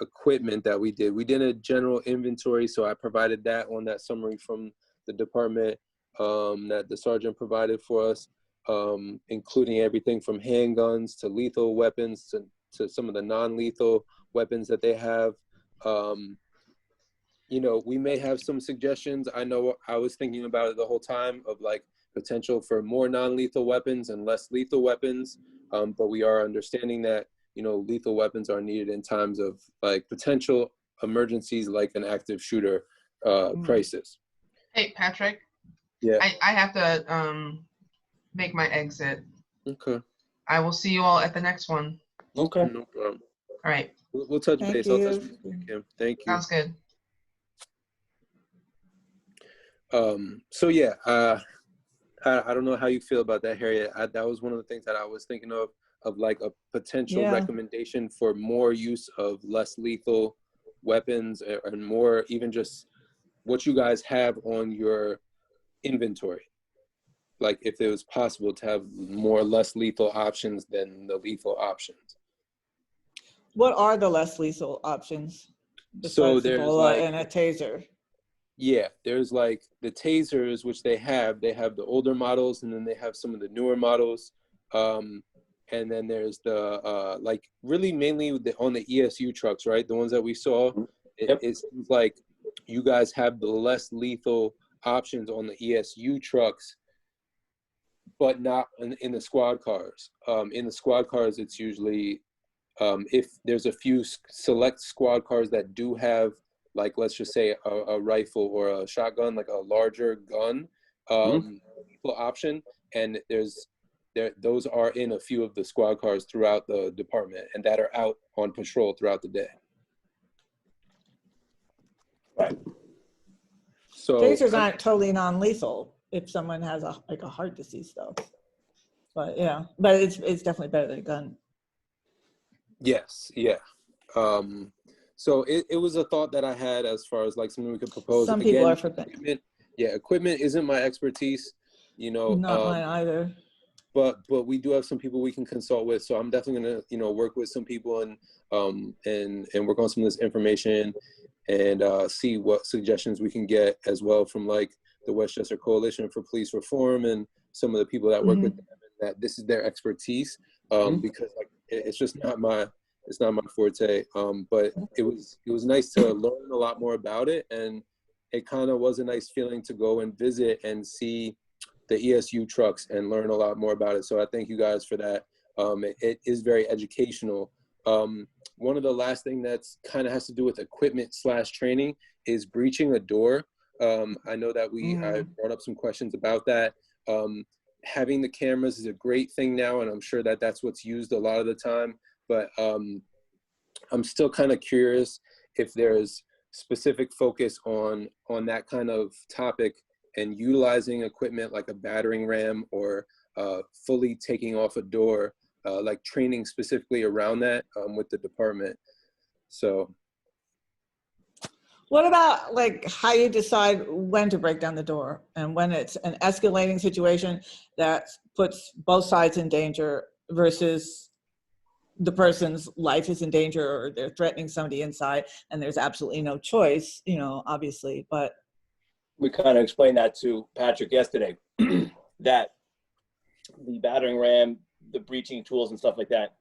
equipment that we did. We did a general inventory, so I provided that on that summary from the department that the sergeant provided for us, including everything from handguns to lethal weapons to some of the non-lethal weapons that they have. You know, we may have some suggestions. I know I was thinking about it the whole time of like potential for more non-lethal weapons and less lethal weapons, but we are understanding that, you know, lethal weapons are needed in times of like potential emergencies, like an active shooter crisis. Hey, Patrick. Yeah. I have to make my exit. Okay. I will see you all at the next one. Okay. No problem. All right. We'll touch base. I'll touch base with you, Kim. Thank you. Sounds good. So yeah, I don't know how you feel about that, Harriet. That was one of the things that I was thinking of like a potential recommendation for more use of less lethal weapons and more even just what you guys have on your inventory. Like if it was possible to have more less lethal options than the lethal options. What are the less lethal options? So there's Ebola and a taser. Yeah, there's like the tasers, which they have the older models, and then they have some of the newer models. And then there's the, like really mainly on the ESU trucks, right? The ones that we saw, it's like you guys have the less lethal options on the ESU trucks, but not in the squad cars. In the squad cars, it's usually, if there's a few select squad cars that do have, like, let's just say a rifle or a shotgun, like a larger gun option. And those are in a few of the squad cars throughout the department and that are out on patrol throughout the day. Right. So tasers aren't totally non-lethal if someone has a heart disease though. But yeah, but it's definitely better than a gun. Yes, yeah. So it was a thought that I had as far as like something we could propose. Some people Again, are forbidden. equipment isn't my expertise, Not mine either. but we do have some people we can consult with. So I'm definitely gonna, work with some people and work on some of this information and see what suggestions we can get as well from like the Westchester Coalition for Police Reform and some of the people that work with them, and that this is their expertise, because like it's just not my forte. But it was nice to learn a lot more about it, and it kind of was a nice feeling to go and visit and see the ESU trucks and learn a lot more about it. So I thank you guys for that. It is very educational. One of the last thing that's kind of has to do with equipment / training is breaching a door. I know that I brought up some questions about that. Having the cameras is a great thing now, and I'm sure that that's what's used a lot of the time. But I'm still kind of curious if there's specific focus on that kind of topic and utilizing equipment like a battering ram or fully taking off a door, like training specifically around that with the department. So. What about like how you decide when to break down the door and when it's an escalating situation that puts both sides in danger versus the person's life is in danger or they're threatening somebody inside and there's absolutely no choice, obviously, but. We kind of explained that to Patrick yesterday, that the battering ram, the breaching tools and stuff like that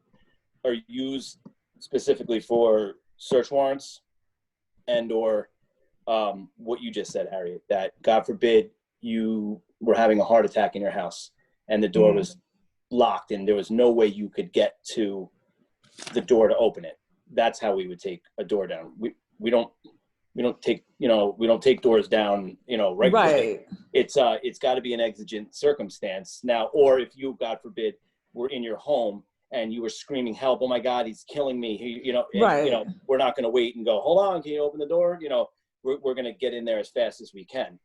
are used specifically for search warrants and or what you just said, Harriet, that God forbid you were having a heart attack in your house and the door was locked and there was no way you could get to the door to open it. That's how we would take a door down. We don't take doors down, regularly. Right. It's got to be an exigent circumstance now, or if you, God forbid, were in your home and you were screaming help, oh my God, he's killing me. Right. We're not going to wait and go, hold on, can you open the door? We're going to get in there as fast as we can.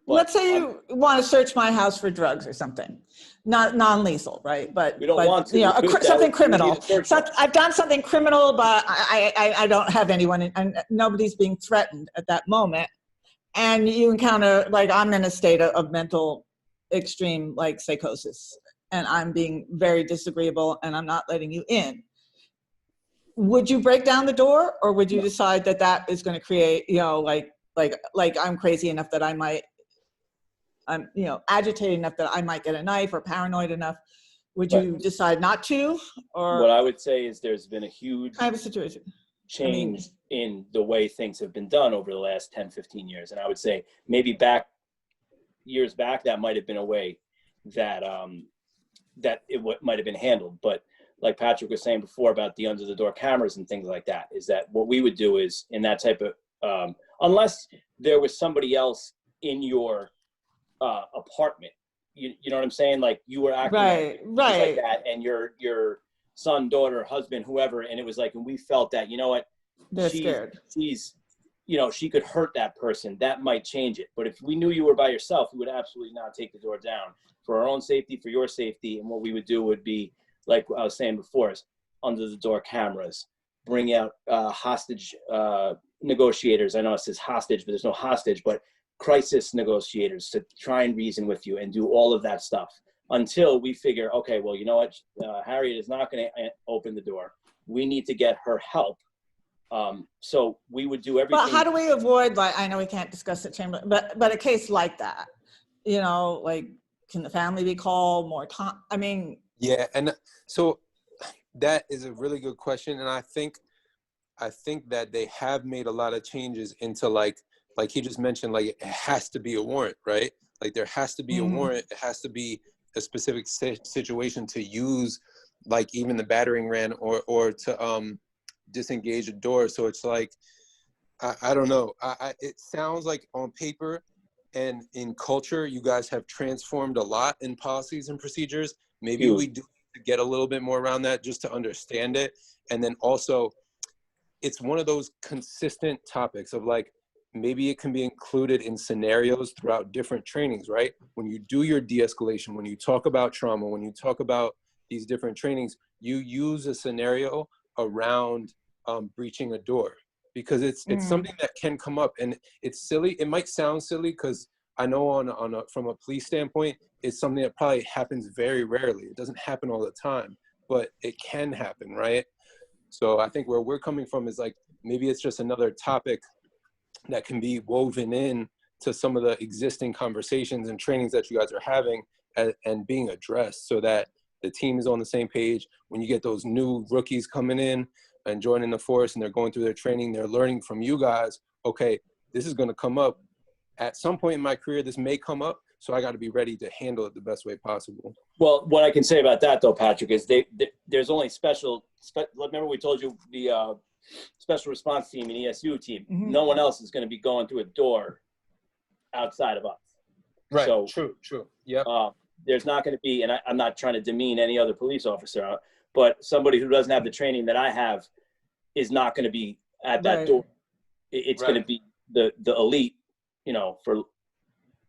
But let's say you want to search my house for drugs or something, not non-lethal, right? But we don't want to. Something criminal. So I've done something criminal, but I don't have anyone, and nobody's being threatened at that moment. And you encounter, like, I'm in a state of mental extreme, like, psychosis, and I'm being very disagreeable, and I'm not letting you in. Would you break down the door, or would you decide that is going to create, like I'm crazy enough that I'm agitated enough that I might get a knife, or paranoid enough? Would you decide not to? Or what I would say is there's been a huge kind of a situation change in the way things have been done over the last 10, 15 years. And I would say maybe years back, that might have been a way that it might have been handled. But like Patrick was saying before about the under the door cameras and things like that, is that what we would do is in that type of, unless there was somebody else in your apartment, you know what I'm saying? Like you were acting like that, and your son, daughter, husband, whoever, and it was like, and we felt that, they're scared. She could hurt that person. That might change it. But if we knew you were by yourself, we would absolutely not take the door down for our own safety, for your safety. And what we would do would be, like I was saying before, is under the door cameras, bring out hostage negotiators. I know it says hostage, but there's no hostage, but crisis negotiators to try and reason with you and do all of that stuff until we figure, okay, well, you know what? Harriet is not going to open the door. We need to get her help. So we would do everything. But how do we avoid, like, I know we can't discuss it, Chamber, but a case like that, like, can the family be called more time? I mean. Yeah. And so that is a really good question. And I think that they have made a lot of changes into like he just mentioned, like it has to be a warrant, right? Like there has to be a warrant. It has to be a specific situation to use, like even the battering ram or to disengage a door. So it's like, I don't know. It sounds like on paper and in culture, you guys have transformed a lot in policies and procedures. Maybe we do need to get a little bit more around that just to understand it. And then also, it's one of those consistent topics of like, maybe it can be included in scenarios throughout different trainings, right? When you do your de-escalation, when you talk about trauma, when you talk about these different trainings, you use a scenario around breaching a door, because it's something that can come up, and it's silly. It might sound silly because I know from a police standpoint, it's something that probably happens very rarely. It doesn't happen all the time, but it can happen, right? So I think where we're coming from is like, maybe it's just another topic that can be woven in to some of the existing conversations and trainings that you guys are having and being addressed, so that the team is on the same page. When you get those new rookies coming in and joining the force and they're going through their training, they're learning from you guys, okay, this is going to come up at some point in my career. This may come up, so I got to be ready to handle it the best way possible. Well, what I can say about that, though, Patrick, is there's only remember we told you the special response team and ESU team, no one else is going to be going through a door outside of us. Right. So, True. Yeah. There's not going to be, and I'm not trying to demean any other police officer, but somebody who doesn't have the training that I have is not going to be at that door. It's going to be the elite, for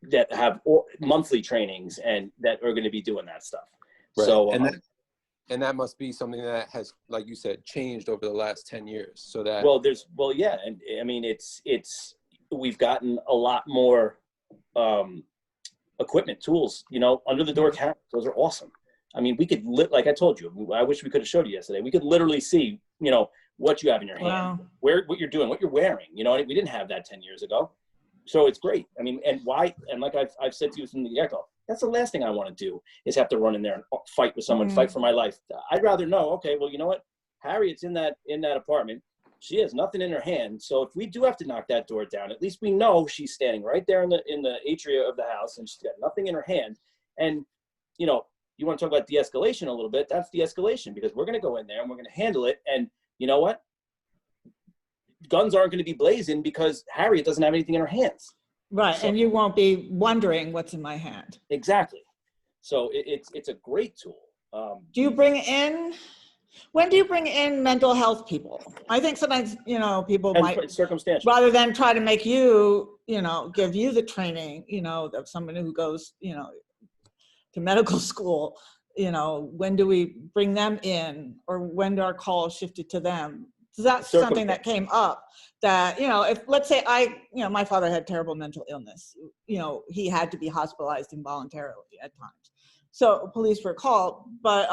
that have monthly trainings and that are going to be doing that stuff. Right. So, and that must be something that has, like you said, changed over the last 10 years. So that, yeah. And I mean, we've gotten a lot more, equipment, tools, under the door cameras. Those are awesome. I mean, we could like I told you, I wish we could have showed you yesterday. We could literally see, what you have in your hand, what you're doing, what you're wearing. We didn't have that 10 years ago. So it's great. I mean, and like I've said to you from the get-go, that's the last thing I want to do is have to run in there and fight with someone, fight for my life. I'd rather know, okay, well, you know what? Harriet's in that apartment. She has nothing in her hand. So if we do have to knock that door down, at least we know she's standing right there in the atria of the house and she's got nothing in her hand. And, you want to talk about de-escalation a little bit. That's de-escalation, because we're going to go in there and we're going to handle it. And you know what? Guns aren't going to be blazing because Harriet doesn't have anything in her hands. Right. So, and you won't be wondering what's in my hand. Exactly. So it's a great tool. When do you bring in mental health people? I think sometimes, people might, circumstantial, rather than try to make you, give you the training, of somebody who goes, to medical school, when do we bring them in, or when do our calls shifted to them? So that's something that came up that, if, let's say my father had terrible mental illness, he had to be hospitalized involuntarily at times. So police were called, but,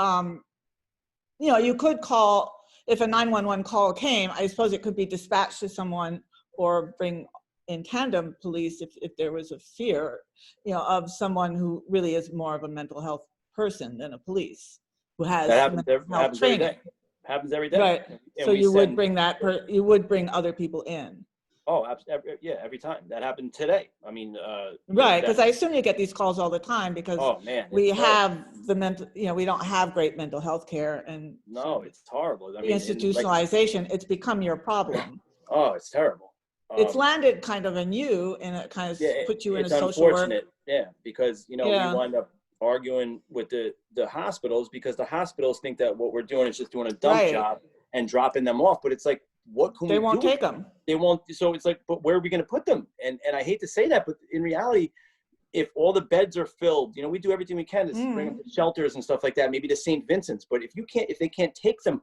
you could call, if a 911 call came, I suppose it could be dispatched to someone or bring in tandem police if there was a fear, of someone who really is more of a mental health person than a police who has health training. Happens every day. Right. And so you would bring you would bring other people in. Oh, absolutely. Yeah, every time. That happened today. I mean, right, because I assume you get these calls all the time because we have the mental, we don't have great mental health care, and no, it's horrible. I the mean, institutionalization, it's become your problem. Oh, it's terrible. It's landed kind of in you, and it kind of puts you in a social work. Yeah, because we wind up arguing with the hospitals because the hospitals think that what we're doing is just doing a dump job and dropping them off, but it's like, what can we do? They won't take them. They won't. So it's like, but where are we going to put them? And I hate to say that, but in reality, if all the beds are filled, we do everything we can to bring them to shelters and stuff like that, maybe to St. Vincent's. But if they can't take them,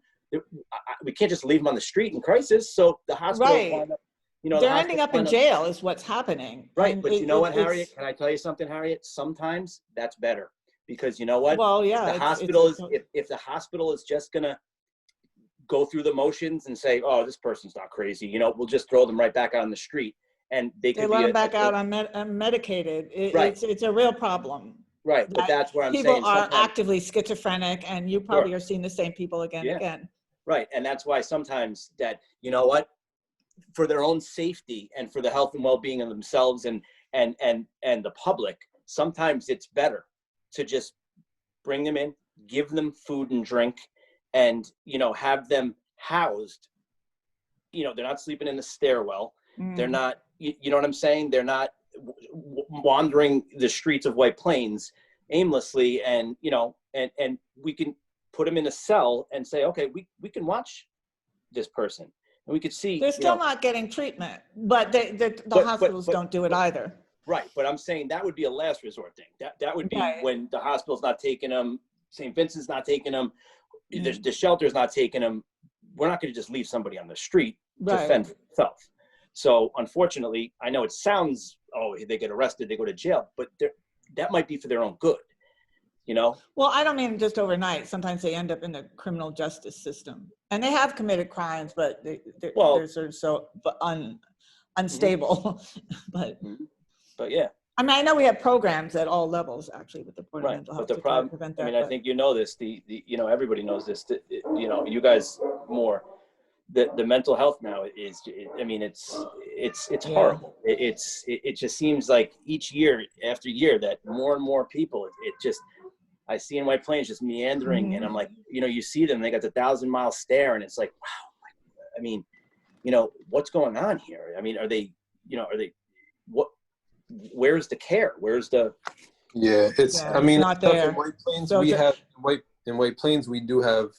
we can't just leave them on the street in crisis. So the hospitals wind up, they're ending up in jail is what's happening. Right. And but you know what, Harriet? Can I tell you something, Harriet? Sometimes that's better, because you know what? Well, yeah. The hospital if the hospital is just going to go through the motions and say, oh, this person's not crazy, we'll just throw them right back out on the street, and they let them back out on medicated. It's a real problem. Right, but that's where I'm saying people are actively schizophrenic, and you probably are seeing the same people again and again. Right, and that's why sometimes that, for their own safety and for the health and well-being of themselves and the public, sometimes it's better to just bring them in, give them food and drink, and have them housed. They're not sleeping in the stairwell. They're not, you know what I'm saying? They're not wandering the streets of White Plains aimlessly, and and we can put them in a cell and say, okay, we can watch this person, and we could see they're still not getting treatment, but the hospitals don't do it either. Right, but I'm saying that would be a last resort thing. That would be when the hospital's not taking them, St. Vincent's not taking them, the shelter's not taking them. we're not going to just leave somebody on the street to Right. fend for themselves. So unfortunately, I know it sounds, oh, they get arrested, they go to jail, but that might be for their own good, you know? Well, I don't mean just overnight. Sometimes they end up in the criminal justice system, and they have committed crimes, but Well- they're sort of so unstable. But yeah, I mean, I know we have programs at all levels, actually, with the Board of right. Mental But Health the to try to problem, prevent I that. mean, I but- think you know this, you know, everybody knows this, you know, you guys more, the mental health now is, I mean, it's Yeah. horrible. It just seems like each year after year that more and more people, it just, I see in White Plains just meandering, and I'm like, you know, you see them, they got the 1,000-mile stare, and it's like, wow. I mean, you know, what's going on here? I mean, where's the care? Where's the, Yeah, it's, Yeah, I mean, it's not it's tough. there. In White Plains, So we ju- have, in White Plains, we do have,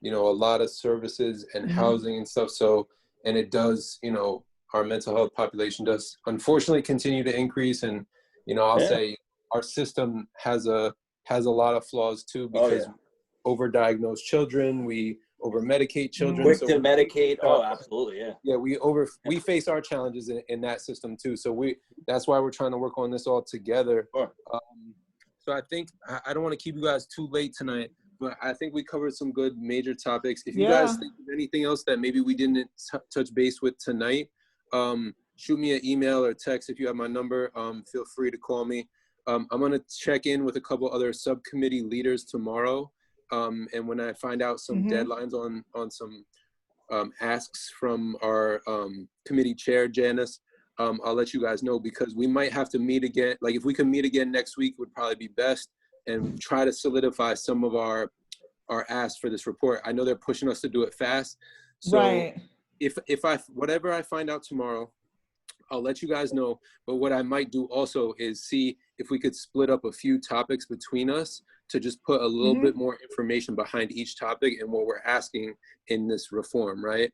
you know, a lot of services and Mhm. housing and stuff. So, and it does, you know, our mental health population does unfortunately continue to increase. And, you know, I'll Yeah. say our system has a lot of flaws too, Oh, because yeah. overdiagnosed children, we over-medicate children. quick so to we- medicate? Oh, absolutely, yeah. Yeah, we face our challenges in that system too. So that's why we're trying to work on this all together. Sure. So I think I don't want to keep you guys too late tonight, but I think we covered some good major topics. If you guys Yeah. think of anything else that maybe we didn't touch base with tonight, shoot me an email or text if you have my number. Feel free to call me. I'm going to check in with a couple other subcommittee leaders tomorrow. And when I find out some Mhm. deadlines on some asks from our committee chair, Janice, I'll let you guys know, because we might have to meet again. Like if we can meet again next week would probably be best, and try to solidify some of our asks for this report. I know they're pushing us to do it fast. So Right. if whatever I find out tomorrow, I'll let you guys know. But what I might do also is see if we could split up a few topics between us to just put a little Mhm. bit more information behind each topic and what we're asking in this reform, right?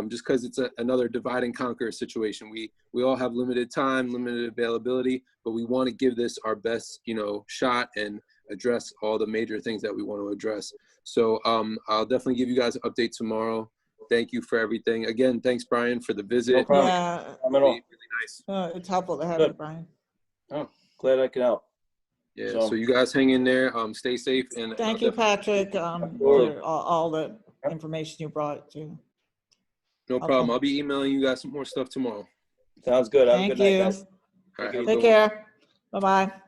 Just because it's another divide and conquer situation. We all have limited time, limited availability, but we want to give this our best, you know, shot and address all the major things that we want to address. So I'll definitely give you guys an update tomorrow. Thank you for everything. Again, thanks, Brian, for the visit. No problem. Yeah. I'm at all. Really nice. It's helpful to have Good. you, Brian. Oh, glad I could help. Yeah, So- so you guys hang in there. Stay safe. And Thank I'll you, Patrick, Absolutely. for all the information you brought too. No problem. I'll be emailing you guys some more stuff tomorrow. Sounds good. Have a Thank good night, you. guys. All right, Take it have a Take good one. care. Bye-bye.